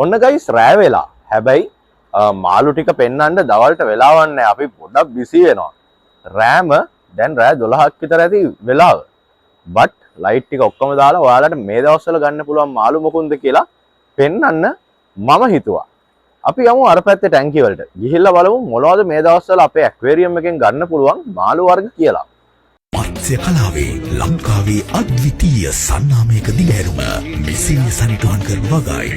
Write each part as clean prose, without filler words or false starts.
ඔන්න ගයිස් රෑ වෙලා. හැබැයි මාළු ටික පෙන්වන්න දවල්ට වෙලාවක් නැහැ. අපි පොඩ්ඩක් බිසි වෙනවා. රෑම දැන් රෑ 12ක් විතර ඇති වෙලාව. බට් ලයිට් ටික ඔක්කොම දාලා ඔයාලට මේ දවස්වල ගන්න පුළුවන් මාළු මොකුන්ද කියලා පෙන්වන්න මම හිතුවා. අපි යමු අර පැත්තේ ටැංකිය වලට. ගිහිල්ලා බලමු මොනවද මේ දවස්වල අපේ ඇක්වේරියම් එකෙන් ගන්න පුළුවන් මාළු වර්ග කියලා. මත්ස්‍ය කලාවේ ලංකාවේ අද්විතීය සන්නාමයක දිගහැරුම මෙසේ සනිටුහන් කරන වගයි.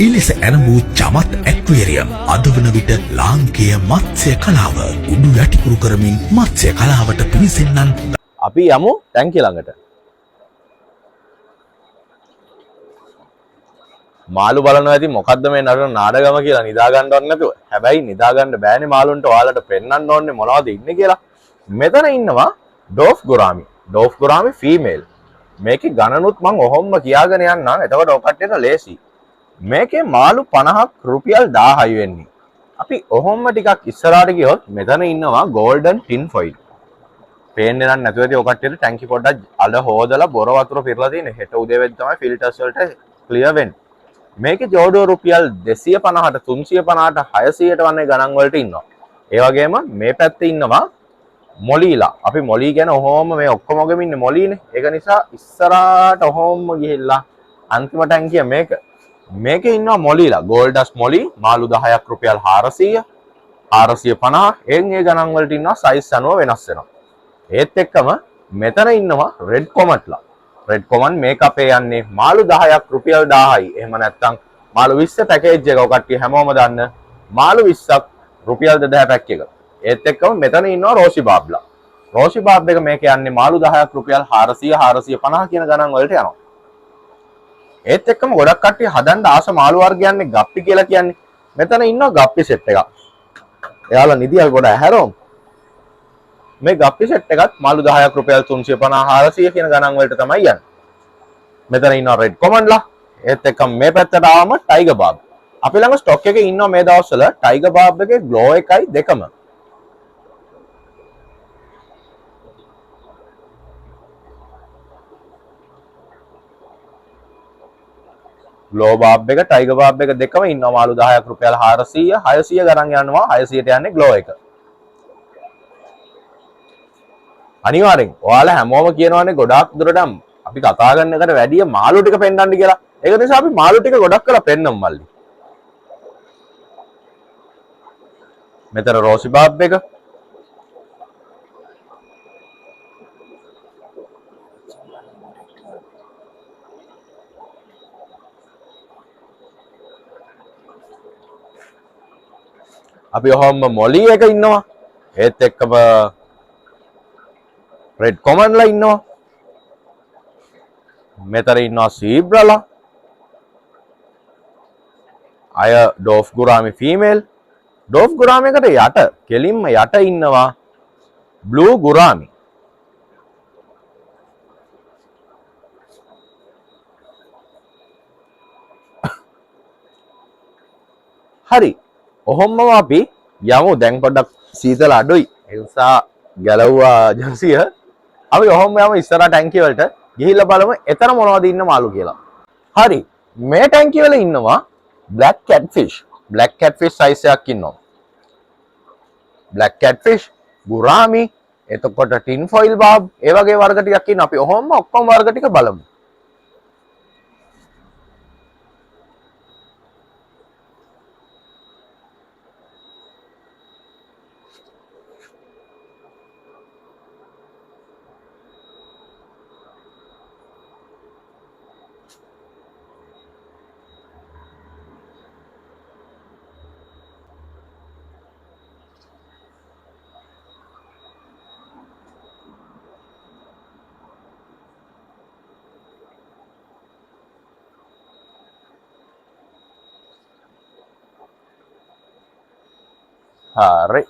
ඉලෙස ඇරඹූ චමත් ඇක්වේරියම් අද වන විට ලාංකේය මත්ස්‍ය කලාව උඩු යටිකුරු කරමින් මත්ස්‍ය කලාවට පිවිසෙන්නන්. අපි යමු ටැංකිය ළඟට. මාළු බලනවා ඇති මොකද්ද මේ නටන නාඩගම කියලා නිදා ගන්නවත් නැතුව. හැබැයි නිදා ගන්න බෑනේ මාළුන්ට ඔයාලට පෙන්වන්න ඕනේ මොනවද ඉන්නේ කියලා. මෙතන ඉන්නවා ඩෝෆ් ගොරාමි. ඩෝෆ් ගොරාමි ෆීමේල්. මේකේ ගණනුත් මම ඔහොම්ම කියාගෙන යන්නම්. එතකොට ඔය කට්ටියට ලේසි. මේකේ මාළු 50ක් රුපියල් 1000යි වෙන්නේ. අපි ඔහොම්ම ටිකක් ඉස්සරහට ගියොත් මෙතන ඉන්නවා ගෝල්ඩන් ටින් ෆොයිල්. පේන්නේ නැතුව ඇති ඔය කට්ටියට ටැංකි පොඩ්ඩක් අල හොදලා බොර වතුර පිරලා තියෙන්නේ. හෙට උදේ වෙද්දි තමයි ෆිල්ටර්ස් වලට ක්ලියර් වෙන්නේ. මේකේ ජෝඩුව රුපියල් 250ට 350ට 600ට වගේ ගණන් වලට ඉන්නවා. ඒ වගේම මේ පැත්තේ ඉන්නවා මොලීලා. අපි මොලී ගැන ඔහොම මේ ඔක්කොමගෙම ඉන්නේ මොලීනේ. ඒක නිසා ඉස්සරහට ඔහොම ගිහිල්ලා අන්තිම ටැංකිය මේක. මේකේ ඉන්නවා මොලීලා. ගෝල්ඩස් මොලී මාළු 10ක් රුපියල් 400, 450 එන් ඒ ගණන් වලට ඉන්නවා සයිස් අනුව වෙනස් වෙනවා. ඒත් එක්කම මෙතන ඉන්නවා රෙඩ් කොමට්ලා. රෙඩ් කොමන් මේක අපේ යන්නේ මාළු 10ක් රුපියල් 1000යි. එහෙම නැත්නම් මාළු 20 පැකේජ් එක. ඔය කට්ටිය හැමෝම දන්න මාළු 20ක් රුපියල් 2000 පැක් එක. ඒත් එක්කම මෙතන ඉන්නවා රෝෂි බාබ්ලා. රෝෂි බාබ් එක මේක යන්නේ මාළු 10ක් රුපියල් 400 450 කියන ගණන් වලට යනවා. ඒත් එක්කම ගොඩක් කට්ටිය හදන්න ආස මාළු වර්ගයන්නේ ගප්පි කියලා කියන්නේ. මෙතන ඉන්නවා ගප්පි සෙට් එකක්. එයාලා නිදියල් ගොඩ ඇහැරොම්. මේ ගප්පි සෙට් එකත් මාළු 10ක් රුපියල් 350 400 කියන ගණන් වලට තමයි යන්නේ. මෙතන ඉන්නවා රෙඩ් කොමන්ලා. ඒත් එක්කම මේ පැත්තට ආවම ටයිගර් බාබ්. අපි ළඟ ස්ටොක් එකේ ඉන්නවා මේ දවස්වල ටයිගර් බාබ් එකේ ග්ලෝ එකයි දෙකම. ග්ලෝ බාබ් එක ටයිගර් බාබ් එක දෙකම ඉන්නවා මාළු 10ක් රුපියල් 400 600 ගණන් යනවා. 600ට යන්නේ ග්ලෝ එක. අනිවාර්යෙන් ඔයාලා හැමෝම කියනවානේ ගොඩාක් දුරට අපි කතා කරන එකට වැඩිය මාළු ටික පෙන්වන්න කියලා. ඒක නිසා අපි මාළු ටික ගොඩක් කරලා පෙන්නමු මල්ලි. මෙතන රෝසි බාබ් එක. අපි ඔහොම මොලි එක ඉන්නවා. ඒත් එක්කම රෙඩ් කොමන්ලා ඉන්නවා. මෙතන ඉන්නවා සීබ්‍රලා. අය ඩෝෆ් ගුරාමි ෆීමේල්. ඩෝෆ් ගුරාමි එකට යට කෙලින්ම යට ඉන්නවා බ්ලූ ගුරාමි. හරි. ඔහොමම අපි යමු දැන් පොඩ්ඩක් සීතල අඩුයි. ඒ නිසා ගැලවුවා ජර්සිය. අපි ඔහොම යමු ඉස්සරහ ටැංකිය වලට. ගිහිල්ලා බලමු එතන මොනවද ඉන්න මාළු කියලා. හරි. මේ ටැංකිය වල ඉන්නවා black catfish. black catfish size එකක් ඉන්නවා. black catfish, ගුරාමි, එතකොට tin foil barb, ඒ වගේ වර්ග ටිකක් ඉන්නවා. අපි ඔහොම ඔක්කොම වර්ග ටික බලමු. හරි.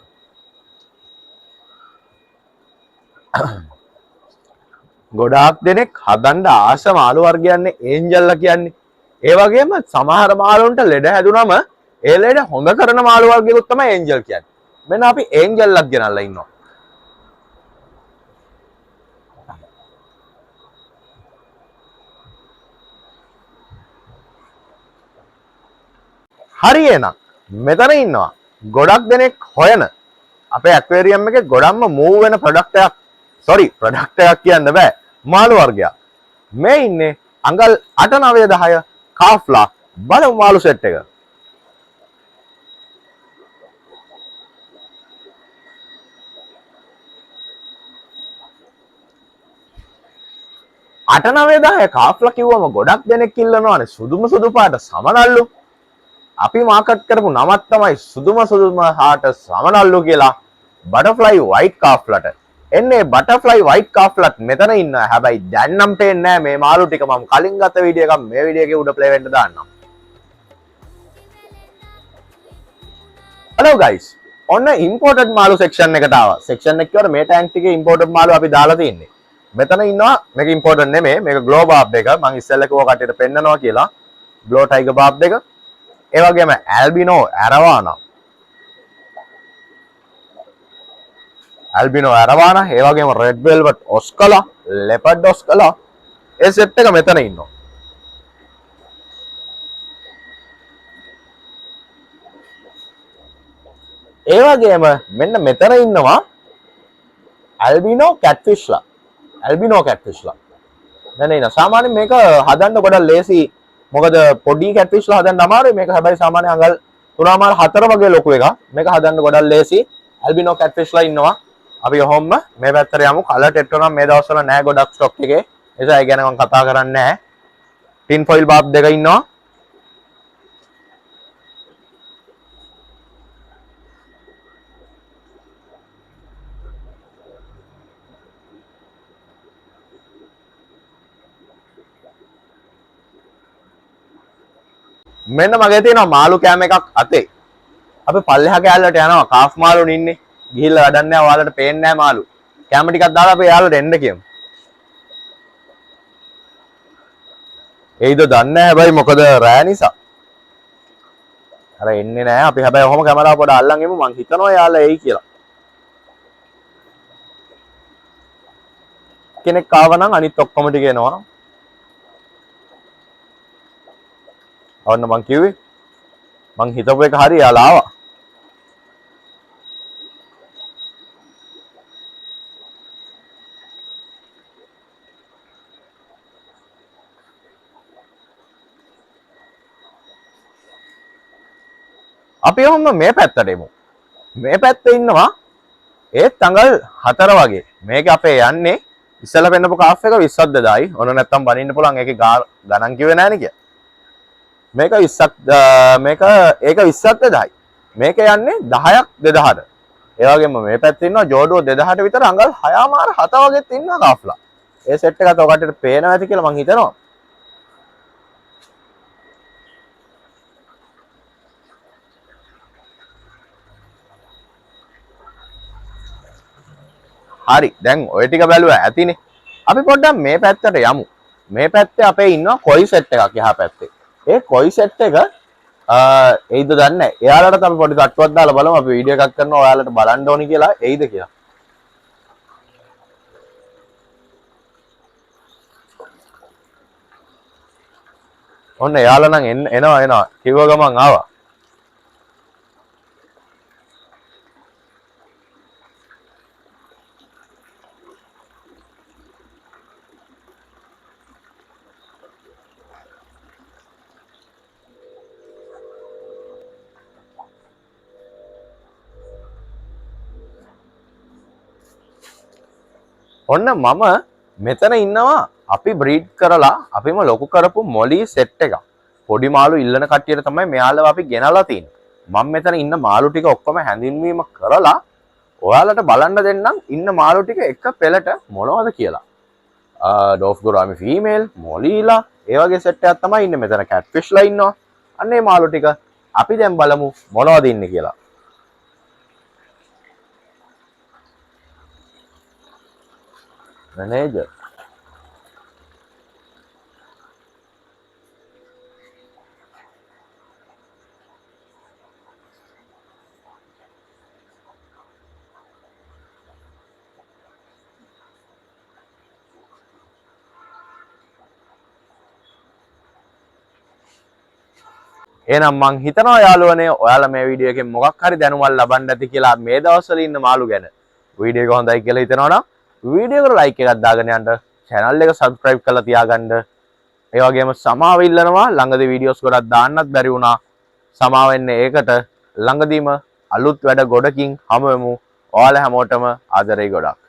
ගොඩාක් දෙනෙක් හදන්න ආස මාළු වර්ගයන්නේ ඒන්ජල්ලා කියන්නේ. ඒ වගේම සමහර මාළුන්ට ලෙඩ හැදුනම ඒ ලෙඩ හොඳ කරන මාළු වර්ගයකුත් තමයි ඒන්ජල් කියන්නේ. මෙන්න අපි ඒන්ජල්ලක් ගෙනල්ලා ඉන්නවා. හරි එහෙනම් මෙතන ඉන්නවා ගොඩක් දෙනෙක් හොයන අපේ ඇක්වේරියම් එකේ ගොඩක්ම මූව් වෙන ප්‍රොඩක්ට් එකක් කියන්න බෑ මාළු වර්ගයක්. මේ ඉන්නේ අඟල් 8 9 10 කාෆ්ලා බලමු මාළු සෙට් එක. අට නවය 10 කාෆ්ලා කිව්වම ගොඩක් දෙනෙක් ඉල්ලනවානේ සුදු පාට සමනල්ලු. අපි මාකට් කරපු නමක් තමයි සුදුම පාට සමනල්ලු කියලා. බටර්ෆ්ලයි වයිට් කාෆ්ලාට. එන්නේ බටර්ෆ්ලයි වයිට් කාෆ්ලාත් මෙතන ඉන්නවා. හැබැයි දැන් නම් පේන්නේ නැහැ මේ මාළු ටික. මම කලින් ගත්ත වීඩියෝ එකක් මේ වීඩියෝ එකේ උඩ ප්ලේ වෙන්න දාන්නම්. Hello guys. ඔන්න ඉම්පෝර්ටඩ් මාළු සෙක්ෂන් එකට ආවා. සෙක්ෂන් එක කියවල මේ ටැංක් ටිකේ ඉම්පෝර්ටඩ් මාළු අපි දාලා තින්නේ. මෙතන ඉන්නවා මේක ඉම්පෝර්ටන්ට් නෙමෙයි මේක ග්ලෝ බාබ් එක මම ඉස්සෙල්ලා කිව්වා කට්ටියට පෙන්නනවා කියලා ග්ලෝ ටයිගර් බාබ් එක ඒ වගේම ඇල්බිනෝ ඇරවානා ඒ වගේම රෙඩ් වෙල්වට් ඔස්කලා ලෙපර්ඩ් ඔස්කලා ඒ සෙට් එක මෙතන ඉන්නවා ඒ වගේම මෙන්න මෙතන ඉන්නවා ඇල්බිනෝ කැට්ෆිෂ්ලා දැන් ඉන්න සාමාන්‍යයෙන් මේක හදන්න ගොඩක් ලේසි මොකද පොඩි කැට්ෆිෂ්ලා හදන්න අමාරුයි මේක හැබැයි සාමාන්‍යයෙන් අඟල් 3.5 4 වගේ ලොකු එකක් මේක හදන්න ගොඩක් ලේසි ඇල්බිනෝ කැට්ෆිෂ්ලා ඉන්නවා අපි කොහොම මේ පැත්තට යමු කලර් ටෙට්ටෝ නම් මේ දවස්වල නෑ ගොඩක් ස්ටොක් එකේ නිසා ඒ ගැන මම කතා කරන්නේ නෑ ටින් ෆොයිල් බාබ් දෙක ඉන්නවා මෙන්න මගේ තියෙනවා මාළු කෑම එකක් අතේ. අපි පල්ලෙහා කෑල්ලට යනවා. කාෆ් මාළුන් ඉන්නේ. ගිහිල්ලා වැඩක් නැහැ. ඔයාලට පේන්නේ නැහැ මාළු. කෑම ටිකක් දාලා අපි යාළුවට එන්න කියමු. එයිද දන්නේ නැහැ හැබැයි මොකද රෑ නිසා. අර එන්නේ නැහැ. අපි හැබැයි ඔහොම කැමරාව පොඩ අල්ලන් ඉමු. මං හිතනවා යාළුවා එයි කියලා. කෙනෙක් ආව නම් අනිත් ඔක්කොම ටික එනවා. ඔන්න මං කිව්වේ මං හිතපු එක හරි යාලා ආවා අපි ඔහොම මේ පැත්තට එමු මේ පැත්තේ ඉන්නවා ඒත් අඟල් 4 වගේ මේක අපේ යන්නේ ඉස්සලා පෙන්නපු කාෆ් එක 20ක් 2000යි ඔන්න නැත්තම් බනින්න පුළුවන් ඒකේ ගණන් කිව්වේ නැහැ නේ කිය මේක 20ක් මේක ඒක 20ක් 2000යි මේක යන්නේ 10ක් 2000ට ඒ වගේම මේ පැත්තේ ඉන්නවා ජෝඩුව 2000ට විතර අඟල් 6මාර 7 වගේත් ඉන්නවා කාෆ්ලා ඒ සෙට් එකත් ඔයකට පේනවා ඇති කියලා මං හිතනවා හරි දැන් ඔය ටික බැලුවා ඇතිනේ අපි පොඩ්ඩක් මේ පැත්තට යමු මේ පැත්තේ අපේ ඉන්නවා කොයි සෙට් එකක් එහා පැත්තේ ඒ කොයි සෙට් එක එයිද දන්නේ නැහැ. එයාලට අපි පොඩි තට්ටුවක් දාලා බලමු අපි වීඩියෝ එකක් කරනවා ඔයාලට බලන්න ඕනි කියලා එයිද කියලා. ඔන්න එයාලා නම් එනවා කිව්ව ගමන් ආවා. ඔන්න මම මෙතන ඉන්නවා අපි බ්‍රීඩ් කරලා අපිම ලොකු කරපු මොලි සෙට් එකක්. පොඩි මාළු ඉල්ලන කට්ටියට තමයි මෙයාලව අපි ගෙනලා තින්නේ. මම මෙතන ඉන්න මාළු ටික ඔක්කොම හැඳින්වීම කරලා ඔයාලට බලන්න දෙන්නම් ඉන්න මාළු ටික එක පෙළට මොනවද කියලා. ඩෝෆ් ගොරාමි ෆීමේල්, මොලීලා, ඒ වගේ සෙට් එකක් තමයි ඉන්නේ මෙතන කැට්ෆිෂ්ලා ඉන්නවා. අන්න ඒ මාළු ටික අපි දැන් බලමු මොනවද ඉන්නේ කියලා. Manager. එහෙනම් මං හිතනවා යාළුවනේ ඔයාලා මේ වීඩියෝ එකෙන් මොකක් හරි දැනුමක් ලබන්න ඇති කියලා මේ දවස්වල ඉන්න මාළු ගැන. වීඩියෝ එක හොඳයි කියලා හිතනවා නම් වීඩියෝ එකට ලයික් එකක් දාගෙන යන්න, channel එක subscribe කරලා තියාගන්න. ඒ වගේම සමාව ඉල්ලනවා ළඟදී වීඩියෝස් ගොඩක් දාන්නත් බැරි වුණා. සමාව වෙන්නේ ඒකට. ළඟදීම අලුත් වැඩ ගොඩකින් හමු වෙමු. ඔයාලා හැමෝටම ආදරේ ගොඩක්.